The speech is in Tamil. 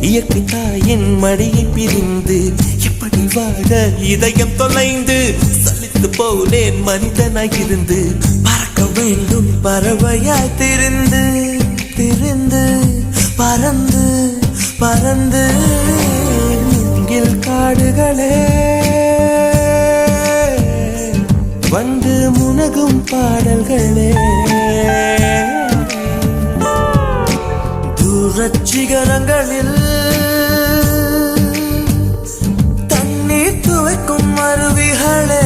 இயற்கை தாயின் மடியை பிரிந்து எப்படி வாழ இதயம் தொலைந்து சலித்து போனேன் மனிதனாய் இருந்து பறக்க வேண்டும் பறவையாய் திரிந்து திரிந்து பறந்து பறந்து காடுகளே வந்து முனகும் பாடல்களே தூரச்சிகரங்களில் தண்ணீர் துவைக்கும் அருவிகளே